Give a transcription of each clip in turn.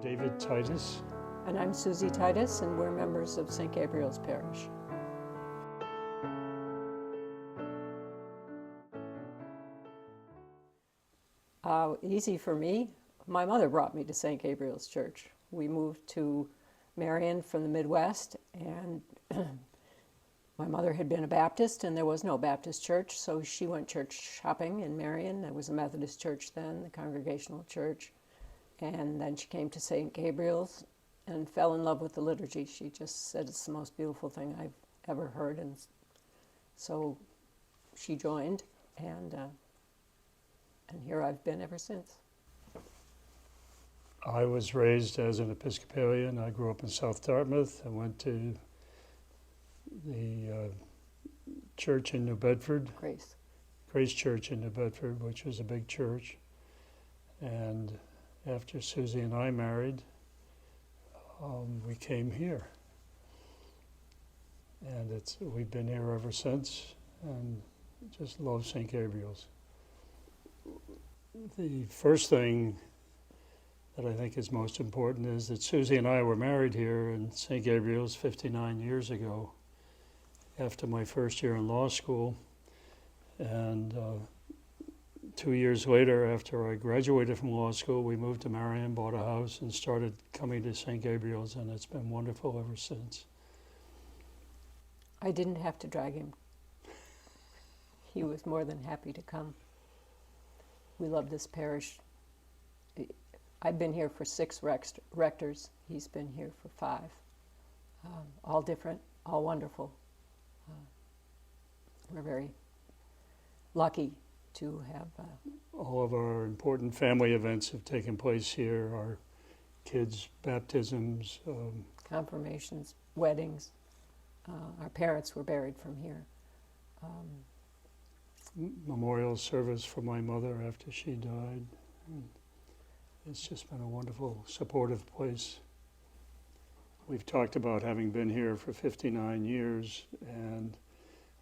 David Titus. And I'm Susie Titus, and we're members of St. Gabriel's Parish. Easy for me. My mother brought me to St. Gabriel's Church. We moved to Marion from the Midwest, and my mother had been a Baptist, and there was no Baptist church, so she went church shopping in Marion. There was a Methodist church then, the Congregational Church, and then she came to St. Gabriel's and fell in love with the liturgy. She just said it's the most beautiful thing I've ever heard, and so she joined, and here I've been ever since. I was raised as an Episcopalian. I grew up in South Dartmouth. I went to the church in New Bedford. Grace Church in New Bedford, which was a big church. And after Susie and I married, we came here. And we've been here ever since, and just love St. Gabriel's. The first thing that I think is most important is that Susie and I were married here in St. Gabriel's 59 years ago after my first year in law school. And 2 years later, after I graduated from law school, we moved to Marion, bought a house, and started coming to St. Gabriel's, and it's been wonderful ever since. I didn't have to drag him. He was more than happy to come. We love this parish. I've been here for 6 rectors. He's been here for 5. All different, all wonderful. We're very lucky to have... all of our important family events have taken place here. Our kids' baptisms. Confirmations, weddings. Our parents were buried from here. Memorial service for my mother after she died. And it's just been a wonderful, supportive place. We've talked about having been here for 59 years, and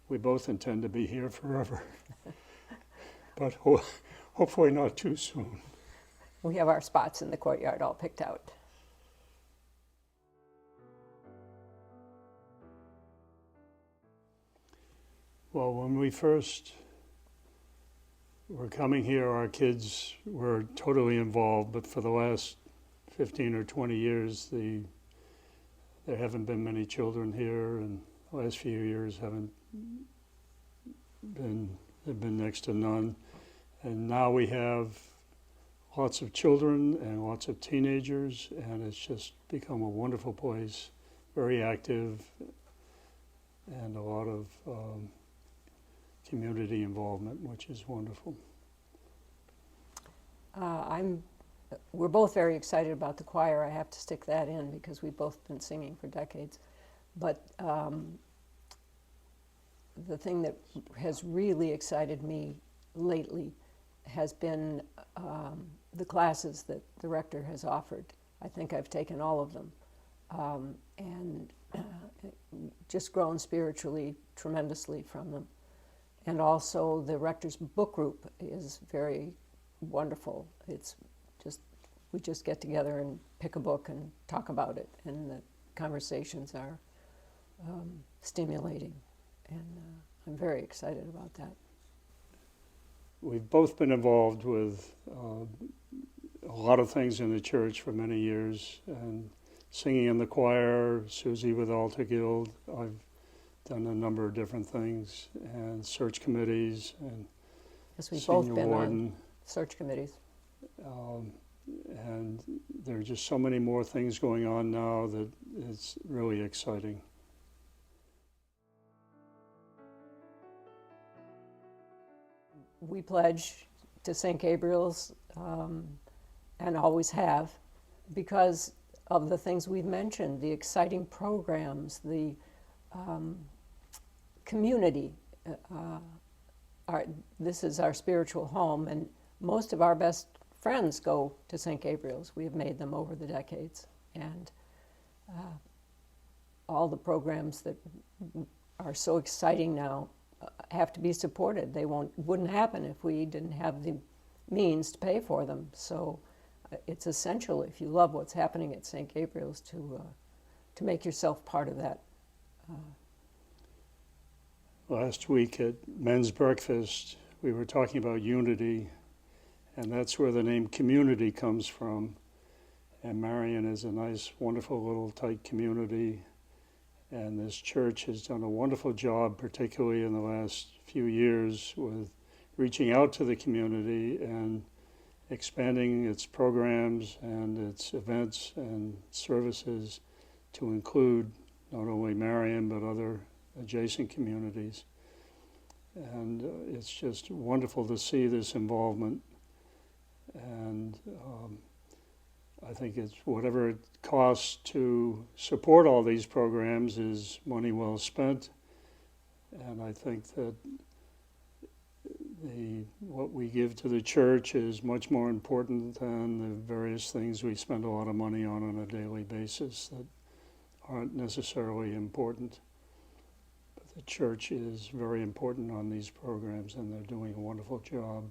we both intend to be here forever. But hopefully not too soon. We have our spots in the courtyard all picked out. Well, when we first were coming here, our kids were totally involved, but for the last 15 or 20 years, there haven't been many children here, and the last few years have been next to none. And now we have lots of children and lots of teenagers, and it's just become a wonderful place, very active, and a lot of community involvement, which is wonderful. We're both very excited about the choir. I have to stick that in because we've both been singing for decades. But the thing that has really excited me lately has been the classes that the rector has offered. I think I've taken all of them and just grown spiritually tremendously from them. And also the rector's book group is very wonderful. We just get together and pick a book and talk about it, and the conversations are stimulating, and I'm very excited about that. We've both been involved with a lot of things in the church for many years, and singing in the choir, Susie with Altar Guild. I've done a number of different things, and search committees, and yes, we've both been warden. On search committees. And there are just so many more things going on now that it's really exciting. We pledge to St. Gabriel's and always have because of the things we've mentioned, the exciting programs, the community. This is our spiritual home, and most of our best friends go to St. Gabriel's. We have made them over the decades, and all the programs that are so exciting now have to be supported. They wouldn't happen if we didn't have the means to pay for them. So it's essential if you love what's happening at St. Gabriel's to make yourself part of that. Last week at men's breakfast, we were talking about unity, and that's where the name community comes from. And Marion is a nice, wonderful little tight community, and this church has done a wonderful job, particularly in the last few years, with reaching out to the community and expanding its programs and its events and services to include not only Marion but other adjacent communities. And it's just wonderful to see this involvement. And I think it's whatever it costs to support all these programs is money well spent. And I think that what we give to the church is much more important than the various things we spend a lot of money on a daily basis that aren't necessarily important. But the church is very important on these programs, and they're doing a wonderful job.